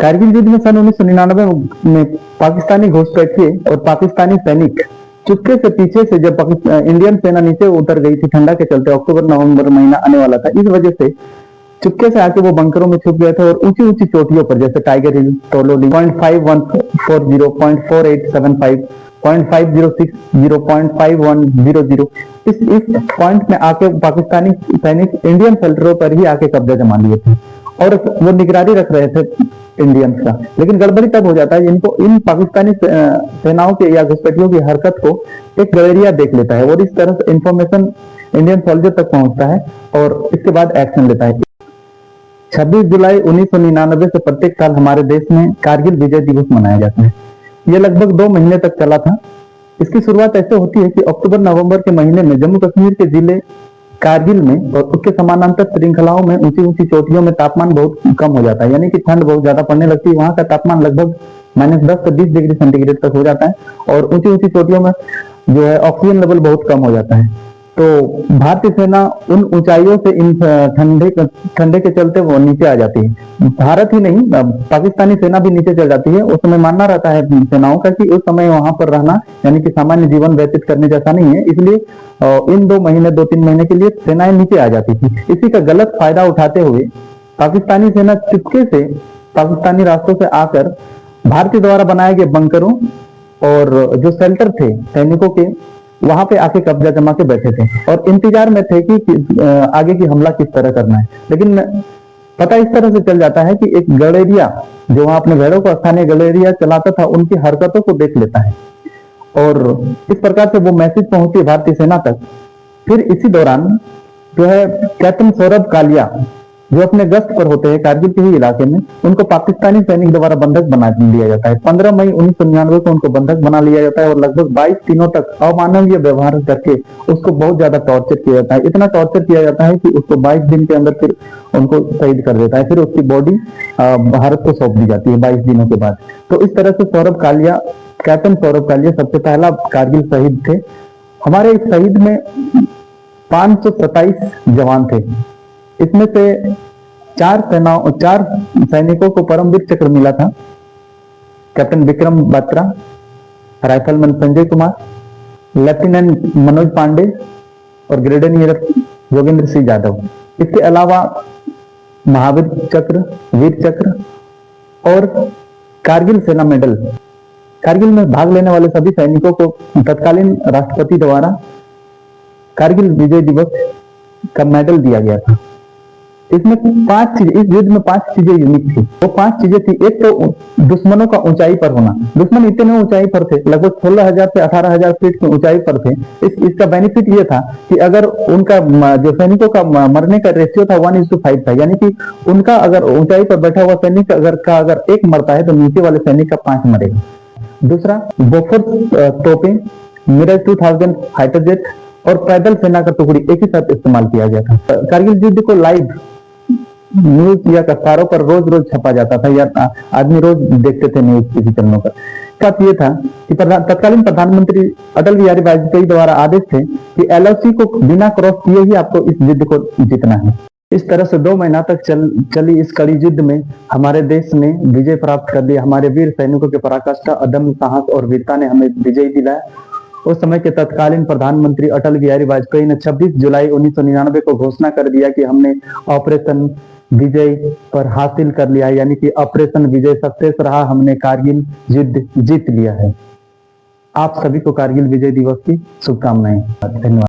कारगिल युद्ध में सन 1999 में पाकिस्तानी घुसपैठिए और पाकिस्तानी सैनिक चुपके से पीछे से जब इंडियन सेना नीचे उतर गई थी ठंडा के चलते, अक्टूबर नवंबर महीना आने वाला था, इस वजह से चुपके से आके वो बंकरों में छुप गए थे और ऊंची ऊंची चोटियों पर जैसे टाइगर हिल, टोलोली 0.5140, 0.4875, 0.506, 0.5100 इस पॉइंट में आके पाकिस्तानी सैनिक इंडियन सेल्टरों पर ही आके कब्जा जमा लिए थे और वो निगरानी रख रहे थे इंडियंस का। लेकिन गड़बड़ी तब हो जाता है इनको इन पाकिस्तानी सेनाओं के या घुसपैठियों की हरकत को एक गलेरिया देख लेता है और इस तरह से इंफॉर्मेशन इंडियन सोल्जर तक पहुंचता है और इसके बाद एक्शन लेता है। 26 जुलाई 1999 से प्रत्येक साल हमारे देश में कारगिल विजय दिवस मनाया जाता है। यह लगभग 2 महीने तक चला था। इसकी शुरुआत ऐसे होती है कि अक्टूबर नवंबर के महीने में जम्मू कश्मीर के जिले कारगिल में और उसके समानांतर श्रृंखलाओं में ऊंची ऊंची चोटियों में तापमान बहुत कम हो जाता है, यानी कि ठंड बहुत ज्यादा पड़ने लगती है। वहां का तापमान लगभग -10 से 20 डिग्री सेंटीग्रेड तक हो जाता है और ऊंची ऊंची चोटियों में जो है ऑक्सीजन लेवल बहुत कम हो जाता है। तो भारतीय सेना उन ऊंचाइयों से इन ठंडे के चलते वो नीचे आ जाती है। भारत ही नहीं, पाकिस्तानी सेना भी नीचे चल जाती है। उस समय मानना रहता है सेनाओं का कि उस समय वहां पर रहना यानी कि सामान्य जीवन व्यतीत करने जैसा नहीं है, इसलिए इन 2-3 महीने के लिए सेनाएं नीचे आ जाती थी। इसी का गलत फायदा उठाते हुए पाकिस्तानी सेना चुपके से पाकिस्तानी रास्तों से आकर भारतीय द्वारा बनाए गए बंकरों और जो शेल्टर थे सैनिकों के, वहां पे आके कब्जा जमा के बैठे थे और इंतजार में थे कि आगे की हमला किस तरह करना है। लेकिन पता इस तरह से चल जाता है कि एक गलेरिया जो वहां अपने भेड़ों को स्थानीय गलेरिया चलाता था, उनकी हरकतों को देख लेता है और इस प्रकार से वो मैसेज पहुंची भारतीय सेना तक। फिर इसी दौरान जो है कैप्टन सौरभ कालिया जो अपने गश्त पर होते हैं कारगिल के ही इलाके में, उनको पाकिस्तानी सैनिक द्वारा बंधक बना लिया जाता है। 15 मई 1999 को उनको बंधक बना लिया जाता है और लगभग 22 दिनों तक अमानवीय व्यवहार करके उसको बहुत ज्यादा टॉर्चर किया जाता है। इतना टॉर्चर किया जाता है कि उसको 22 दिन के अंदर फिर उनको शहीद कर देता है। फिर उसकी बॉडी भारत को सौंप दी जाती है 22 दिनों के बाद। तो इस तरह से कैप्टन सौरभ कालिया सबसे पहला कारगिल शहीद थे। हमारे इस शहीद में 527 जवान थे। इसमें से 4 सैनिकों को परमवीर चक्र मिला था। Captain Vikram Batra, rifleman Sanjay Kumar, lieutenant Manoj Pande और ग्रेडेनियर योगेंद्र सिंह यादव। इसके अलावा महावीर चक्र, वीर चक्र और कारगिल सेना मेडल, कारगिल में भाग लेने वाले सभी सैनिकों को तत्कालीन राष्ट्रपति द्वारा कारगिल विजय दिवस का मेडल दिया गया था। इसमें 5 चीजें, इस युद्ध में 5 चीजें यूनिक थी। वो 5 चीजें थी। एक तो दुश्मनों का ऊंचाई पर होना। दुश्मन इतने ऊंचाई पर थे, लगभग 16,000 से 18,000 फीट की ऊंचाई पर थे। इसका बेनिफिट ये था कि अगर उनका जो सैनिकों का मरने का रेशियो था 1:5 था, यानी कि उनका अगर ऊंचाई पर बैठा हुआ सैनिक अगर एक मरता है तो नीचे वाले सैनिक का 5 मरेगा। दूसरा, बोफोर्स तोपें, मिराज 2000 फाइटर जेट और पैदल सेना का टुकड़ी एक ही साथ इस्तेमाल किया गया था। कारगिल युद्ध को लाइव न्यूज या अखबारों पर रोज छपा जाता था या आदमी रोज देखते थे न्यूज टीवी चैनलों पर। का ये था कि तत्कालीन प्रधानमंत्री अटल बिहारी वाजपेयी द्वारा आदेश थे कि LOC को बिना क्रॉस किए ही आपको इस युद्ध को जीतना है। इस तरह से 2 महीना तक चली इस कड़ी युद्ध में हमारे देश ने विजय प्राप्त कर लिया। हमारे वीर सैनिकों के पराकाष्ठा, अदम्य साहस और वीरता ने हमें विजय दिलाया। उस समय के तत्कालीन प्रधानमंत्री अटल बिहारी वाजपेयी ने 26 जुलाई 1999 को घोषणा कर दिया कि हमने ऑपरेशन विजय पर हासिल कर लिया है, यानी कि ऑपरेशन विजय सक्सेस रहा, हमने कारगिल युद्ध जीत लिया है। आप सभी को कारगिल विजय दिवस की शुभकामनाएं। धन्यवाद।